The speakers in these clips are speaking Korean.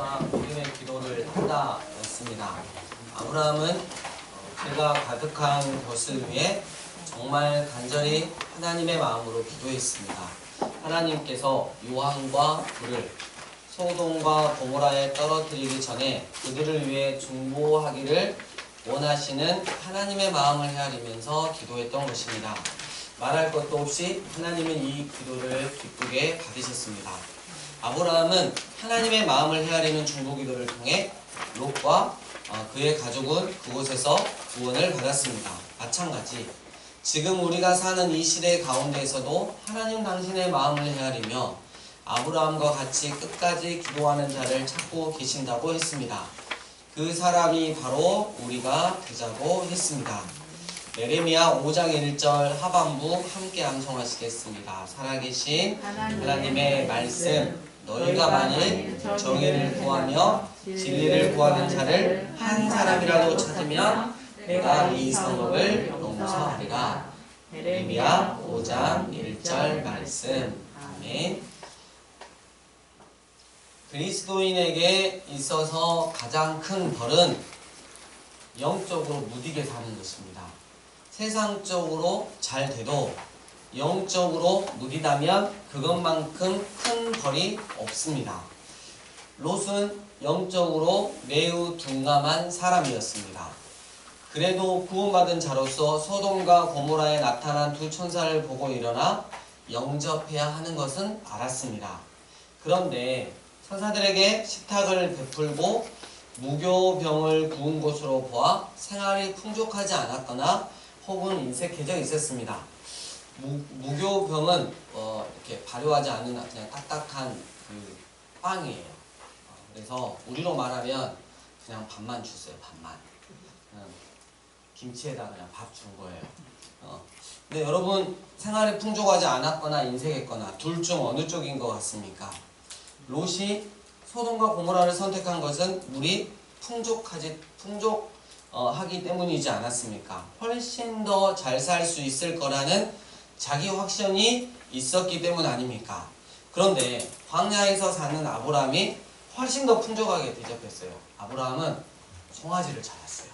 일어나 우리의 기도를 한다 였습니다. 아브라함은 그가 가득한 것을 위해 정말 간절히 하나님의 마음으로 기도했습니다. 하나님께서 요한과 불을 소돔과 고모라에 떨어뜨리기 전에 그들을 위해 중보하기를 원하시는 하나님의 마음을 헤아리면서 기도했던 것입니다. 말할 것도 없이 하나님은 이 기도를 기쁘게 받으셨습니다. 아브라함은 하나님의 마음을 헤아리는 중보기도를 통해 롯과 그의 가족은 그곳에서 구원을 받았습니다. 마찬가지 지금 우리가 사는 이 시대 가운데에서도 하나님 당신의 마음을 헤아리며 아브라함과 같이 끝까지 기도하는 자를 찾고 계신다고 했습니다. 그 사람이 바로 우리가 되자고 했습니다. 예레미야 5장 1절 하반부 함께 암송하시겠습니다. 살아계신 하나님의 말씀, 너희가 만일 정의를 구하며 진리를 구하는 자를 한 사람이라도 찾으면 내가 이 성읍을 용서하리라. 예레미야 5장 1절 말씀. 아멘. 그리스도인에게 있어서 가장 큰 벌은 영적으로 무디게 사는 것입니다. 세상적으로 잘 돼도 영적으로 무디다면 그것만큼 큰 벌이 없습니다. 롯은 영적으로 매우 둔감한 사람이었습니다. 그래도 구원받은 자로서 소돔과 고모라에 나타난 두 천사를 보고 일어나 영접해야 하는 것은 알았습니다. 그런데 천사들에게 식탁을 베풀고 무교병을 구운 곳으로 보아 생활이 풍족하지 않았거나 혹은 인색해져 있었습니다. 무교병은 이렇게 발효하지 않은 그냥 딱딱한 그 빵이에요. 그래서 우리로 말하면 그냥 밥만 주세요. 밥만. 김치에다 그냥 밥 준 거예요. 근데 여러분 생활이 풍족하지 않았거나 인색했거나 둘 중 어느 쪽인 것 같습니까? 롯이 소돔과 고모라를 선택한 것은 물이 풍족하기 때문이지 않았습니까? 훨씬 더 잘 살 수 있을 거라는 자기 확신이 있었기 때문 아닙니까? 그런데 광야에서 사는 아브라함이 훨씬 더 풍족하게 대접했어요. 아브라함은 송아지를 잡았어요.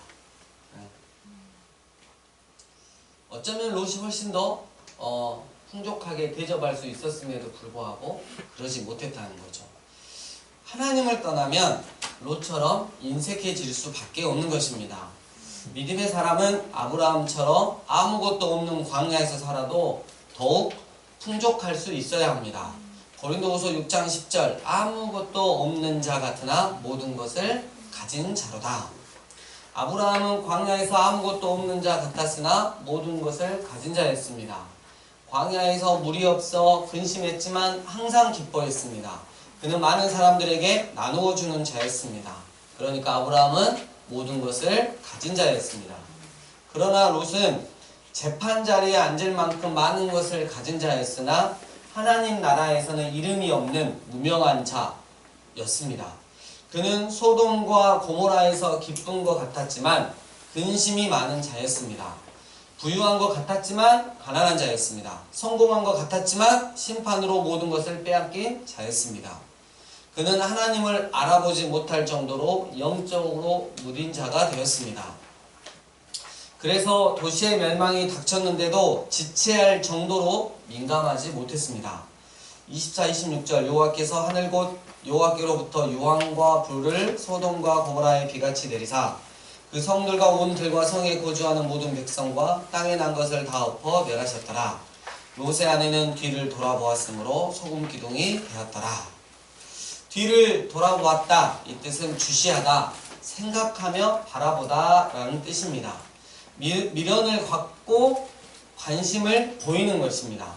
어쩌면 롯이 훨씬 더 풍족하게 대접할 수 있었음에도 불구하고 그러지 못했다는 거죠. 하나님을 떠나면 롯처럼 인색해질 수밖에 없는 것입니다. 믿음의 사람은 아브라함처럼 아무것도 없는 광야에서 살아도 더욱 풍족할 수 있어야 합니다. 고린도후서 6장 10절 아무것도 없는 자 같으나 모든 것을 가진 자로다. 아브라함은 광야에서 아무것도 없는 자 같았으나 모든 것을 가진 자였습니다. 광야에서 물이 없어 근심했지만 항상 기뻐했습니다. 그는 많은 사람들에게 나누어 주는 자였습니다. 그러니까 아브라함은 모든 것을 가진 자였습니다. 그러나 롯은 재판 자리에 앉을 만큼 많은 것을 가진 자였으나 하나님 나라에서는 이름이 없는 무명한 자였습니다. 그는 소돔과 고모라에서 기쁜 것 같았지만 근심이 많은 자였습니다. 부유한 것 같았지만 가난한 자였습니다. 성공한 것 같았지만 심판으로 모든 것을 빼앗긴 자였습니다. 그는 하나님을 알아보지 못할 정도로 영적으로 무딘 자가 되었습니다. 그래서 도시의 멸망이 닥쳤는데도 지체할 정도로 민감하지 못했습니다. 24, 26절 여호와께서 하늘 곧 여호와께로부터 유황과 불을 소돔과 고모라에 비같이 내리사 그 성들과 온 들과 성에 거주하는 모든 백성과 땅에 난 것을 다 엎어 멸하셨더라. 롯의 아내는 뒤를 돌아보았으므로 소금 기둥이 되었더라. 뒤를 돌아보았다. 이 뜻은 주시하다, 생각하며 바라보다 라는 뜻입니다. 미련을 갖고 관심을 보이는 것입니다.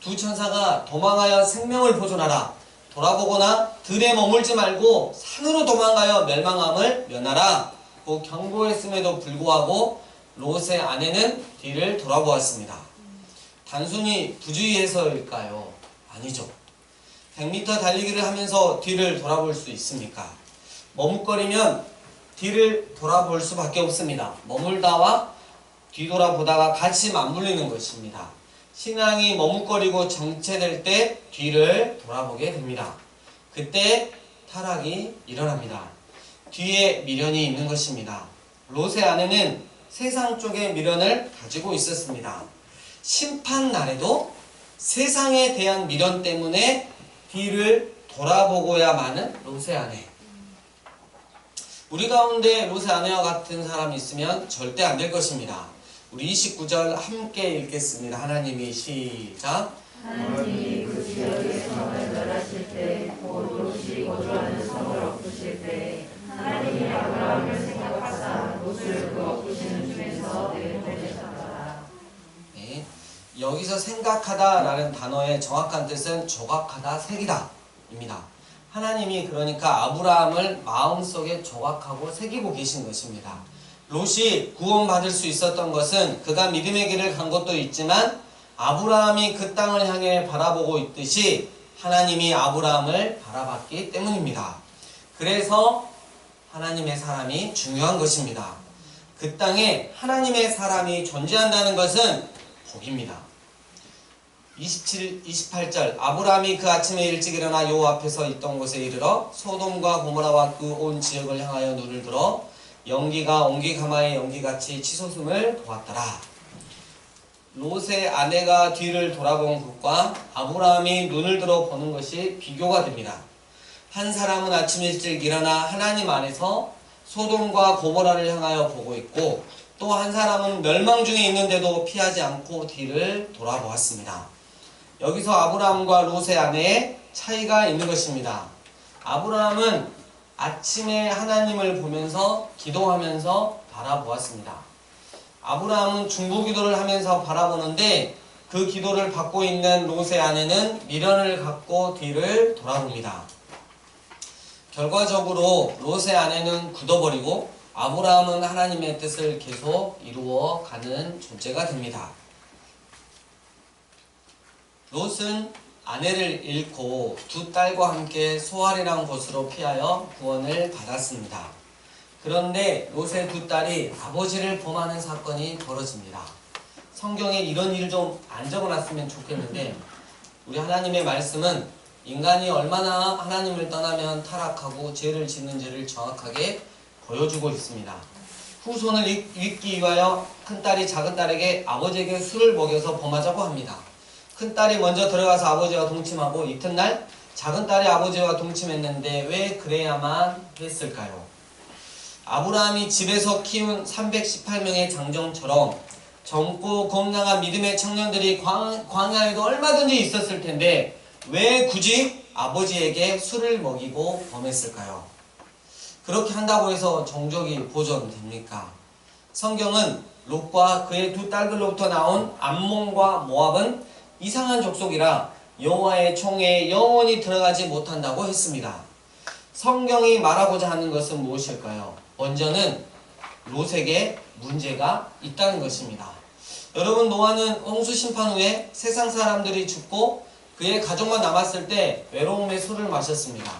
두 천사가 도망하여 생명을 보존하라. 돌아보거나 들에 머물지 말고 산으로 도망하여 멸망함을 면하라. 고 경고했음에도 불구하고 롯의 아내는 뒤를 돌아보았습니다. 단순히 부주의해서일까요? 아니죠. 100m 달리기를 하면서 뒤를 돌아볼 수 있습니까? 머뭇거리면 뒤를 돌아볼 수밖에 없습니다. 머물다와 뒤돌아보다가 같이 맞물리는 것입니다. 신앙이 머뭇거리고 정체될 때 뒤를 돌아보게 됩니다. 그때 타락이 일어납니다. 뒤에 미련이 있는 것입니다. 롯의 아내는 세상 쪽의 미련을 가지고 있었습니다. 심판 날에도 세상에 대한 미련 때문에 뒤를 돌아보고야 마는 롯의 아내. 우리 가운데 롯의 아내와 같은 사람이 있으면 절대 안 될 것입니다. 우리 29절 함께 읽겠습니다. 하나님이 시작. 하나님이 그 지역의 성을 멸하실 때, 곧 롯이 거주하는 성을 엎으실 때, 하나님이 아브라함을 생각하사 롯을 그 엎으시는 중에서 내보내셨더라. 네, 여기서 생각하다라는 단어의 정확한 뜻은 조각하다, 새기다 입니다. 하나님이 그러니까 아브라함을 마음속에 조각하고 새기고 계신 것입니다. 롯이 구원받을 수 있었던 것은 그가 믿음의 길을 간 것도 있지만 아브라함이 그 땅을 향해 바라보고 있듯이 하나님이 아브라함을 바라봤기 때문입니다. 그래서 하나님의 사람이 중요한 것입니다. 그 땅에 하나님의 사람이 존재한다는 것은 복입니다. 28절 아브라함이 그 아침에 일찍 일어나 여호와 앞에서 있던 곳에 이르러 소돔과 고모라와 그 온 지역을 향하여 눈을 들어 연기가 옹기가마의 연기같이 치솟음을 보았더라. 롯의 아내가 뒤를 돌아본 것과 아브라함이 눈을 들어 보는 것이 비교가 됩니다. 한 사람은 아침 일찍 일어나 하나님 안에서 소돔과 고모라를 향하여 보고 있고 또 한 사람은 멸망 중에 있는데도 피하지 않고 뒤를 돌아보았습니다. 여기서 아브라함과 롯의 아내의 차이가 있는 것입니다. 아브라함은 아침에 하나님을 보면서 기도하면서 바라보았습니다. 아브라함은 중보기도를 하면서 바라보는데 그 기도를 받고 있는 롯의 아내는 미련을 갖고 뒤를 돌아봅니다. 결과적으로 롯의 아내는 굳어버리고 아브라함은 하나님의 뜻을 계속 이루어가는 존재가 됩니다. 롯은 아내를 잃고 두 딸과 함께 소알이라는 곳으로 피하여 구원을 받았습니다. 그런데 롯의 두 딸이 아버지를 범하는 사건이 벌어집니다. 성경에 이런 일 좀 안 적어놨으면 좋겠는데 우리 하나님의 말씀은 인간이 얼마나 하나님을 떠나면 타락하고 죄를 짓는지를 정확하게 보여주고 있습니다. 후손을 잇기 위하여 큰딸이 작은딸에게 아버지에게 술을 먹여서 범하자고 합니다. 큰딸이 먼저 들어가서 아버지와 동침하고 이튿날 작은딸이 아버지와 동침했는데 왜 그래야만 했을까요? 아브라함이 집에서 키운 318명의 장정처럼 젊고 건강한 믿음의 청년들이 광야에도 얼마든지 있었을 텐데 왜 굳이 아버지에게 술을 먹이고 범했을까요? 그렇게 한다고 해서 정족이 보존됩니까? 성경은 롯과 그의 두 딸들로부터 나온 암몬과 모압은 이상한 족속이라 여호와의 총회에 영원히 들어가지 못한다고 했습니다. 성경이 말하고자 하는 것은 무엇일까요? 먼저는 롯에게 문제가 있다는 것입니다. 여러분, 노아는 홍수 심판 후에 세상 사람들이 죽고 그의 가족만 남았을 때 외로움에 술을 마셨습니다.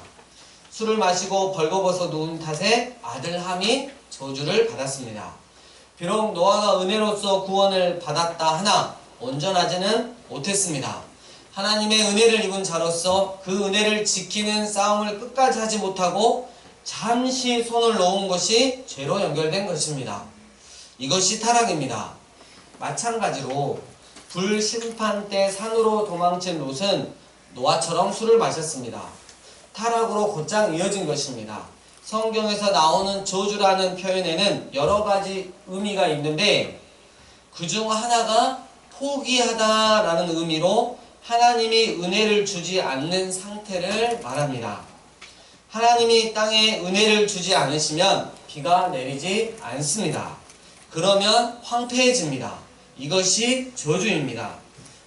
술을 마시고 벌거벗어 누운 탓에 아들 함이 저주를 받았습니다. 비록 노아가 은혜로서 구원을 받았다 하나 온전하지는 못했습니다. 하나님의 은혜를 입은 자로서 그 은혜를 지키는 싸움을 끝까지 하지 못하고 잠시 손을 놓은 것이 죄로 연결된 것입니다. 이것이 타락입니다. 마찬가지로 불심판 때 산으로 도망친 롯은 노아처럼 술을 마셨습니다. 타락으로 곧장 이어진 것입니다. 성경에서 나오는 저주라는 표현에는 여러 가지 의미가 있는데 그중 하나가 포기하다라는 의미로 하나님이 은혜를 주지 않는 상태를 말합니다. 하나님이 땅에 은혜를 주지 않으시면 비가 내리지 않습니다. 그러면 황폐해집니다. 이것이 저주입니다.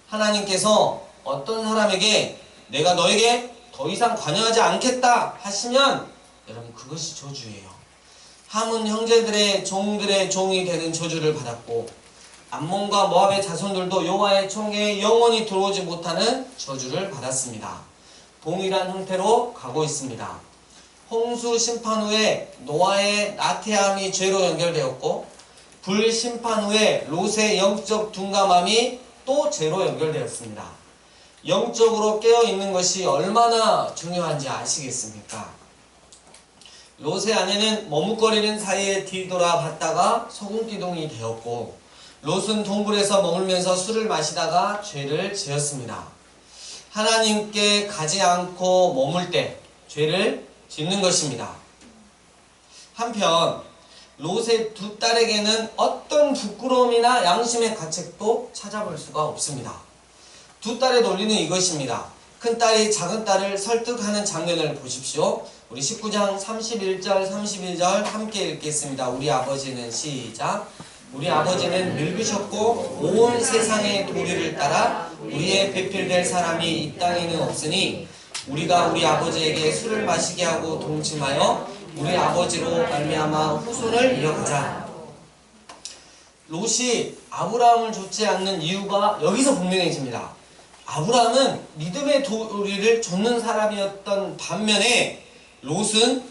하나님께서 어떤 사람에게 내가 너에게 더 이상 관여하지 않겠다 하시면 여러분 그것이 저주예요. 함은 형제들의 종들의 종이 되는 저주를 받았고 암몬과 모압의 자손들도 여호와의 총회에 영원히 들어오지 못하는 저주를 받았습니다. 동일한 형태로 가고 있습니다. 홍수 심판 후에 노아의 나태함이 죄로 연결되었고 불심판 후에 롯의 영적 둔감함이 또 죄로 연결되었습니다. 영적으로 깨어있는 것이 얼마나 중요한지 아시겠습니까? 롯의 아내는 머뭇거리는 사이에 뒤돌아봤다가 소금기둥이 되었고 롯은 동굴에서 머물면서 술을 마시다가 죄를 지었습니다. 하나님께 가지 않고 머물 때 죄를 짓는 것입니다. 한편 롯의 두 딸에게는 어떤 부끄러움이나 양심의 가책도 찾아볼 수가 없습니다. 두 딸의 논리는 이것입니다. 큰 딸이 작은 딸을 설득하는 장면을 보십시오. 우리 19장 31절 32절 함께 읽겠습니다. 우리 아버지는 시작. 우리 아버지는 늙으셨고 온 세상의 도리를 따라 우리의 배필될 사람이 이 땅에는 없으니 우리가 우리 아버지에게 술을 마시게 하고 동침하여 우리 아버지로 말미암아 후손을 이어가자. 롯이 아브라함을 좇지 않는 이유가 여기서 분명해집니다. 아브라함은 믿음의 도리를 좇는 사람이었던 반면에 롯은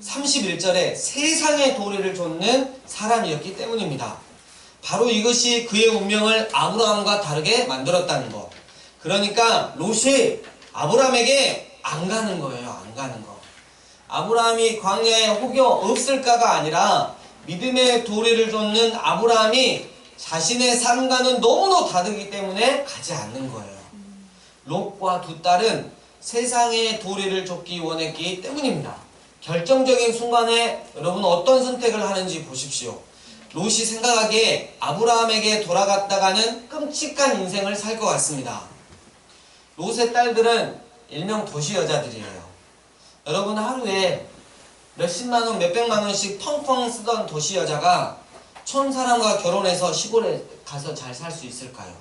31절에 세상의 도리를 좇는 사람이었기 때문입니다. 바로 이것이 그의 운명을 아브라함과 다르게 만들었다는 것. 그러니까 롯이 아브라함에게 안 가는 거예요. 안 가는 거. 아브라함이 광야에 혹여 없을까가 아니라 믿음의 도리를 좇는 아브라함이 자신의 삶과는 너무도 다르기 때문에 가지 않는 거예요. 롯과 두 딸은 세상의 도리를 좇기 원했기 때문입니다. 결정적인 순간에 여러분 어떤 선택을 하는지 보십시오. 롯이 생각하기에 아브라함에게 돌아갔다가는 끔찍한 인생을 살 것 같습니다. 롯의 딸들은 일명 도시 여자들이에요. 여러분 하루에 몇십만 원, 몇백만 원씩 펑펑 쓰던 도시 여자가 촌 사람과 결혼해서 시골에 가서 잘 살 수 있을까요?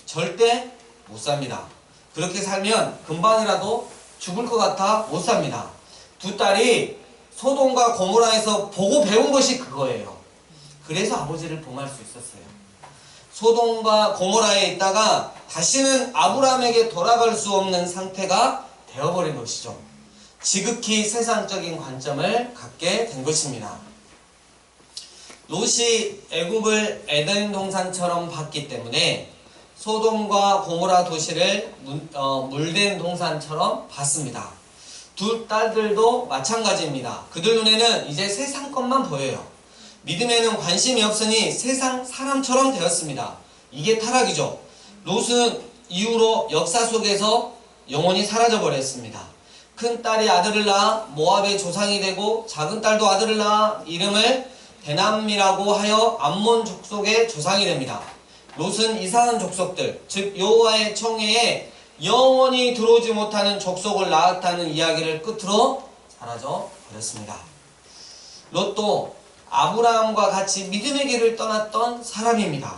절대 못 삽니다. 그렇게 살면 금방이라도 죽을 것 같아 못 삽니다. 두 딸이 소돔과 고모라에서 보고 배운 것이 그거예요. 그래서 아버지를 봉할 수 있었어요. 소돔과 고모라에 있다가 다시는 아브라함에게 돌아갈 수 없는 상태가 되어버린 것이죠. 지극히 세상적인 관점을 갖게 된 것입니다. 롯이 애굽을 에덴 동산처럼 봤기 때문에 소돔과 고모라 도시를 물된 동산처럼 봤습니다. 두 딸들도 마찬가지입니다. 그들 눈에는 이제 세상 것만 보여요. 믿음에는 관심이 없으니 세상 사람처럼 되었습니다. 이게 타락이죠. 롯은 이후로 역사 속에서 영원히 사라져버렸습니다. 큰 딸이 아들을 낳아 모압의 조상이 되고 작은 딸도 아들을 낳아 이름을 베남이라고 하여 암몬 족속의 조상이 됩니다. 롯은 이상한 족속들, 즉 여호와의 청회에 영원히 들어오지 못하는 족속을 낳았다는 이야기를 끝으로 사라져 버렸습니다. 롯도 아브라함과 같이 믿음의 길을 떠났던 사람입니다.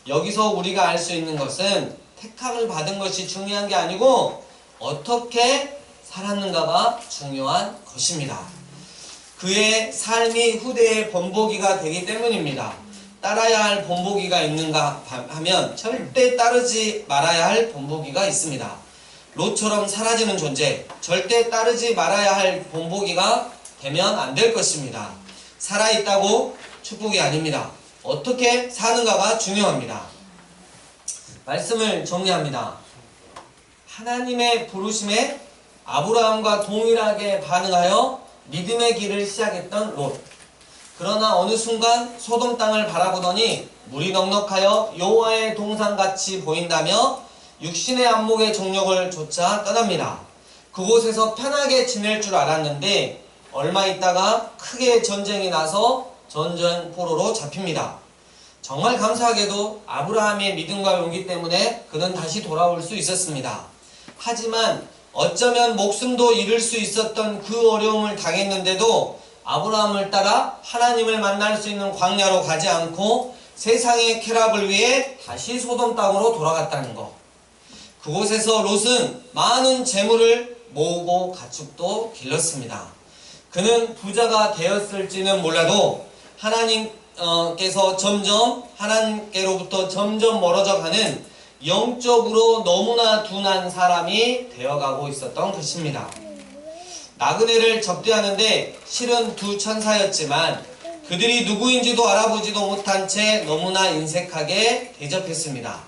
여기서 우리가 알 수 있는 것은 택함을 받은 것이 중요한 게 아니고 어떻게 살았는가가 중요한 것입니다. 그의 삶이 후대의 본보기가 되기 때문입니다. 따라야 할 본보기가 있는가 하면 절대 따르지 말아야 할 본보기가 있습니다. 롯처럼 사라지는 존재, 절대 따르지 말아야 할 본보기가 되면 안 될 것입니다. 살아있다고 축복이 아닙니다. 어떻게 사는가가 중요합니다. 말씀을 정리합니다. 하나님의 부르심에 아브라함과 동일하게 반응하여 믿음의 길을 시작했던 롯. 그러나 어느 순간 소돔 땅을 바라보더니 물이 넉넉하여 여호와의 동산같이 보인다며 육신의 안목의 정욕을 좇아 떠납니다. 그곳에서 편하게 지낼 줄 알았는데 얼마 있다가 크게 전쟁이 나서 전쟁포로로 잡힙니다. 정말 감사하게도 아브라함의 믿음과 용기 때문에 그는 다시 돌아올 수 있었습니다. 하지만 어쩌면 목숨도 잃을 수 있었던 그 어려움을 당했는데도 아브라함을 따라 하나님을 만날 수 있는 광야로 가지 않고 세상의 쾌락을 위해 다시 소돔 땅으로 돌아갔다는 것. 그곳에서 롯은 많은 재물을 모으고 가축도 길렀습니다. 그는 부자가 되었을지는 몰라도 하나님께서 하나님께로부터 점점 멀어져 가는 영적으로 너무나 둔한 사람이 되어가고 있었던 것입니다. 나그네를 접대하는데 실은 두 천사였지만 그들이 누구인지도 알아보지도 못한 채 너무나 인색하게 대접했습니다.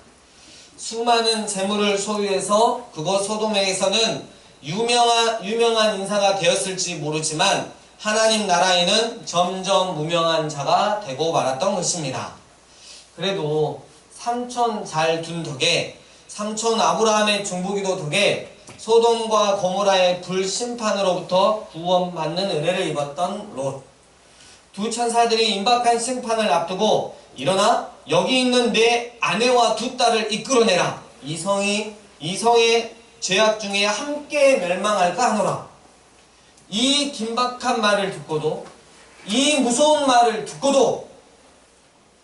수많은 재물을 소유해서 그곳 소돔에서는 유명한 인사가 되었을지 모르지만 하나님 나라에는 점점 무명한 자가 되고 말았던 것입니다. 그래도 삼촌 잘 둔 덕에, 삼촌 아브라함의 중보기도 덕에 소돔과 고모라의 불심판으로부터 구원받는 은혜를 입었던 롯. 두 천사들이 임박한 심판을 앞두고 일어나 여기 있는 내 아내와 두 딸을 이끌어내라. 이성의 죄악 중에 함께 멸망할까 하노라. 이 긴박한 말을 듣고도, 이 무서운 말을 듣고도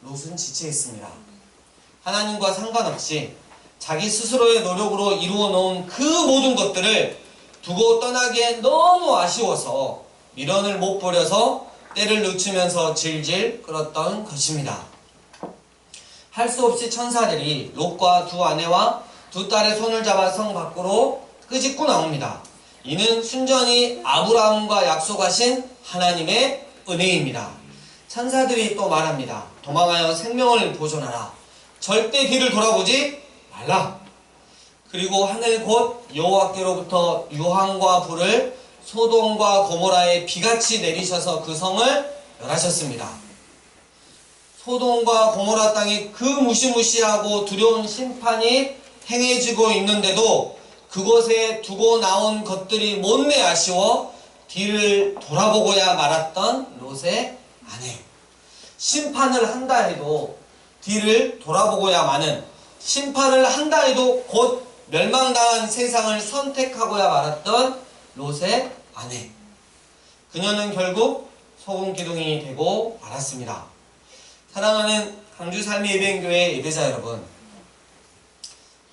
롯은 지체했습니다. 하나님과 상관없이 자기 스스로의 노력으로 이루어 놓은 그 모든 것들을 두고 떠나기에 너무 아쉬워서 미련을 못 버려서 때를 늦추면서 질질 끌었던 것입니다. 할 수 없이 천사들이 롯과 두 아내와 두 딸의 손을 잡아 성 밖으로 끄집고 나옵니다. 이는 순전히 아브라함과 약속하신 하나님의 은혜입니다. 천사들이 또 말합니다. 도망하여 생명을 보존하라. 절대 뒤를 돌아보지 말라. 그리고 하늘 곧 여호와께로부터 유황과 불을 소돔과 고모라에 비같이 내리셔서 그 성을 멸하셨습니다. 소돔과 고모라 땅에 그 무시무시하고 두려운 심판이 행해지고 있는데도 그곳에 두고 나온 것들이 못내 아쉬워 뒤를 돌아보고야 말았던 롯의 아내. 심판을 한다 해도 뒤를 돌아보고야 마는, 심판을 한다 해도 곧 멸망당한 세상을 선택하고야 말았던 롯의 아내. 그녀는 결국 소금 기둥이 되고 말았습니다. 사랑하는 강주 삶의 예배교회 예배자 여러분,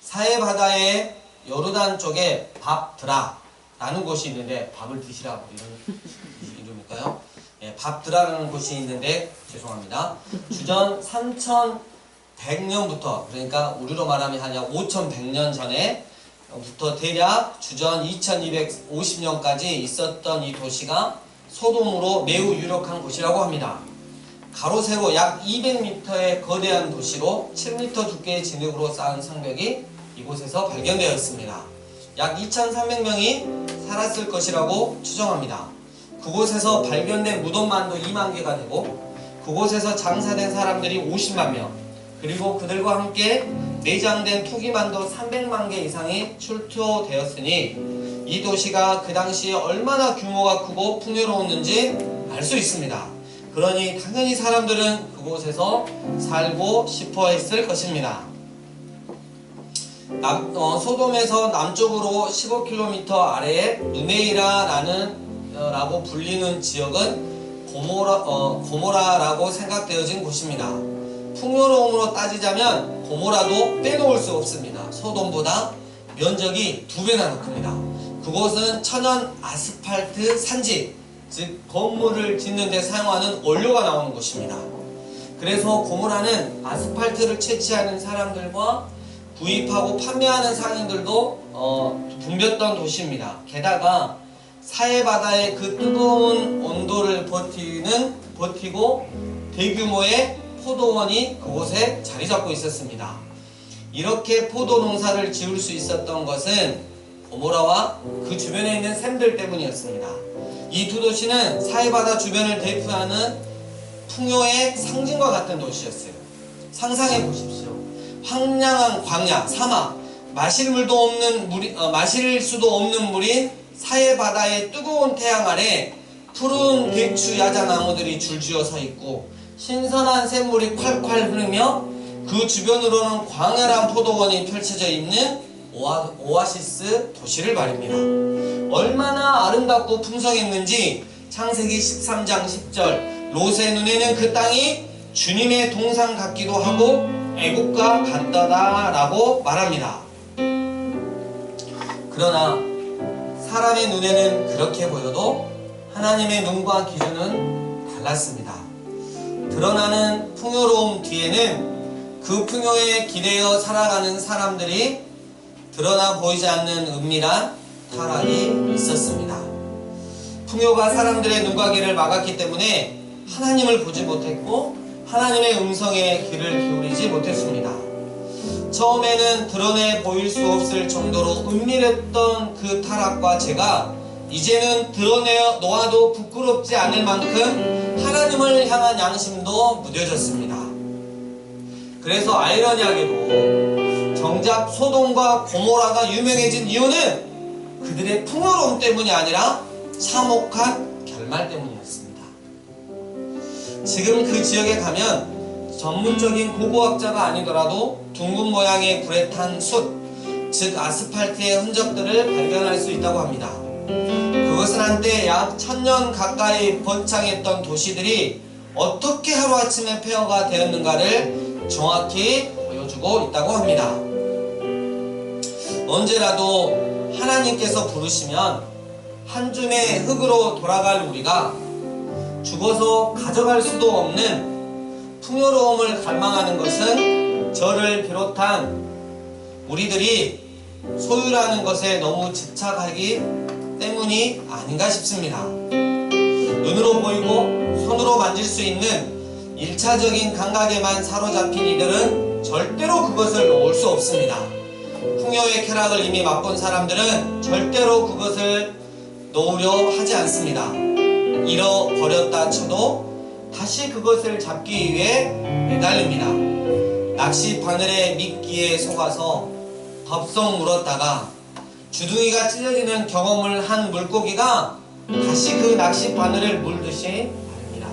사해바다의 요르단 쪽에 밥드라라는 곳이 있는데, 밥을 드시라고 이런 이름일까요? 예, 밥드라라는 곳이 있는데, 죄송합니다. 주전 3100년부터, 그러니까 우리로 말하면 한 약 5100년 전에부터 대략 주전 2250년까지 있었던 이 도시가 소돔으로 매우 유력한 곳이라고 합니다. 가로 세로 약 200m의 거대한 도시로 7m 두께의 진흙으로 쌓은 성벽이 이곳에서 발견되었습니다. 약 2300명이 살았을 것이라고 추정합니다. 그곳에서 발견된 무덤만도 2만 개가 되고, 그곳에서 장사된 사람들이 50만 명, 그리고 그들과 함께 내장된 투기만도 300만 개 이상이 출토되었으니 이 도시가 그 당시에 얼마나 규모가 크고 풍요로웠는지 알 수 있습니다. 그러니 당연히 사람들은 그곳에서 살고 싶어 했을 것입니다. 소돔에서 남쪽으로 15km 아래에 누메이라라고 불리는 지역은 고모라라고 생각되어진 곳입니다. 풍요로움으로 따지자면 고모라도 빼놓을 수 없습니다. 소돔보다 면적이 2배나 큽니다. 그곳은 천연 아스팔트 산지, 즉 건물을 짓는 데 사용하는 원료가 나오는 곳입니다. 그래서 고모라는 아스팔트를 채취하는 사람들과 구입하고 판매하는 상인들도 붐볐던 도시입니다. 게다가 사해바다의 그 뜨거운 온도를 버티고 대규모의 포도원이 그곳에 자리 잡고 있었습니다. 이렇게 포도 농사를 지을 수 있었던 것은 고모라와 그 주변에 있는 샘들 때문이었습니다. 이 두 도시는 사해바다 주변을 대표하는 풍요의 상징과 같은 도시였어요. 상상해 보십시오. 황량한 광야, 사막, 마실 수도 없는 물인 사해바다의 뜨거운 태양 아래 푸른 대추 야자나무들이 줄지어 서 있고, 신선한 샘물이 콸콸 흐르며 그 주변으로는 광활한 포도원이 펼쳐져 있는 오아시스 도시를 말입니다. 얼마나 아름답고 풍성했는지 창세기 13장 10절, 롯의 눈에는 그 땅이 주님의 동산 같기도 하고 애국과 같다라고 말합니다. 그러나 사람의 눈에는 그렇게 보여도 하나님의 눈과 기준은 달랐습니다. 드러나는 풍요로움 뒤에는 그 풍요에 기대어 살아가는 사람들이 드러나 보이지 않는 은밀한 타락이 있었습니다. 풍요가 사람들의 눈과 귀를 막았기 때문에 하나님을 보지 못했고 하나님의 음성에 귀를 기울이지 못했습니다. 처음에는 드러내 보일 수 없을 정도로 은밀했던 그 타락과 죄가 이제는 드러내놓아도 부끄럽지 않을 만큼 하나님을 향한 양심도 무뎌졌습니다. 그래서 아이러니하게도 정작 소돔과 고모라가 유명해진 이유는 그들의 풍요로움 때문이 아니라 참혹한 결말 때문이었습니다. 지금 그 지역에 가면 전문적인 고고학자가 아니더라도 둥근 모양의 불에 탄 숯, 즉 아스팔트의 흔적들을 발견할 수 있다고 합니다. 그것은 한때 약 1000년 가까이 번창했던 도시들이 어떻게 하루아침에 폐허가 되었는가를 정확히 보여주고 있다고 합니다. 언제라도 하나님께서 부르시면 한 줌의 흙으로 돌아갈 우리가 죽어서 가져갈 수도 없는 풍요로움을 갈망하는 것은 저를 비롯한 우리들이 소유라는 것에 너무 집착하기 때문이 아닌가 싶습니다. 눈으로 보이고 손으로 만질 수 있는 1차적인 감각에만 사로잡힌 이들은 절대로 그것을 놓을 수 없습니다. 풍요의 쾌락을 이미 맛본 사람들은 절대로 그것을 놓으려 하지 않습니다. 잃어버렸다 쳐도 다시 그것을 잡기 위해 매달립니다. 낚시 바늘의 미끼에 속아서 덥석 물었다가 주둥이가 찢어지는 경험을 한 물고기가 다시 그 낚시 바늘을 물듯이 말입니다.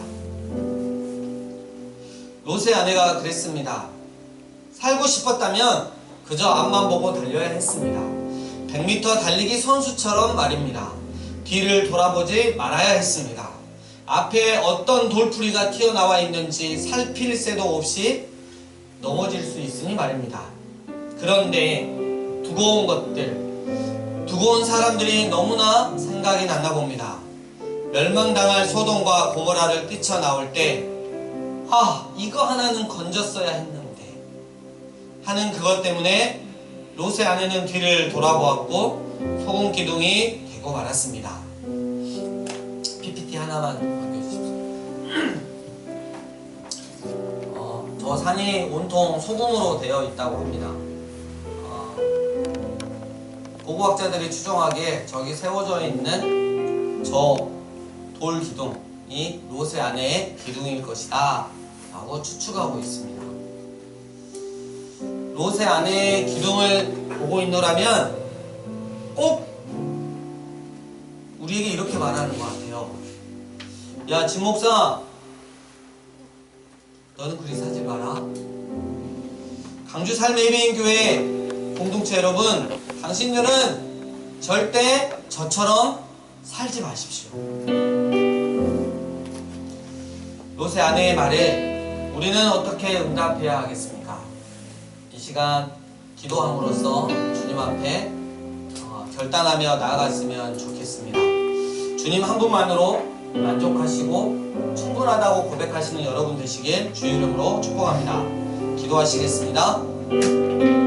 롯의 아내가 그랬습니다. 살고 싶었다면 그저 앞만 보고 달려야 했습니다. 100m 달리기 선수처럼 말입니다. 뒤를 돌아보지 말아야 했습니다. 앞에 어떤 돌풀이가 튀어나와 있는지 살필 새도 없이 넘어질 수 있으니 말입니다. 그런데 두고온 것들, 두고온 사람들이 너무나 생각이 났나 봅니다. 멸망당할 소돔과 고모라를 뛰쳐나올 때 이거 하나는 건졌어야 했는데 하는 그것 때문에 롯의 아내는 뒤를 돌아보았고 소금 기둥이 되고 말았습니다. PPT 하나만 남겨주십시오. 저 산이 온통 소금으로 되어 있다고 합니다. 고고학자들이 추정하기에 저기 세워져 있는 저 돌 기둥이 롯의 아내의 기둥일 것이다 라고 추측하고 있습니다. 롯의 아내의 기둥을 보고 있노라면 꼭 우리에게 이렇게 말하는 것 같아요. 야, 진 목사, 너는 그리 살지 마라. 강주 삶의 예배인 교회 공동체 여러분, 당신들은 절대 저처럼 살지 마십시오. 롯의 아내의 말에 우리는 어떻게 응답해야 하겠습니까? 이 시간 기도함으로써 주님 앞에 결단하며 나아갔으면 좋겠습니다. 주님 한 분만으로 만족하시고 충분하다고 고백하시는 여러분 되시길 주의 이름으로 축복합니다. 기도하시겠습니다.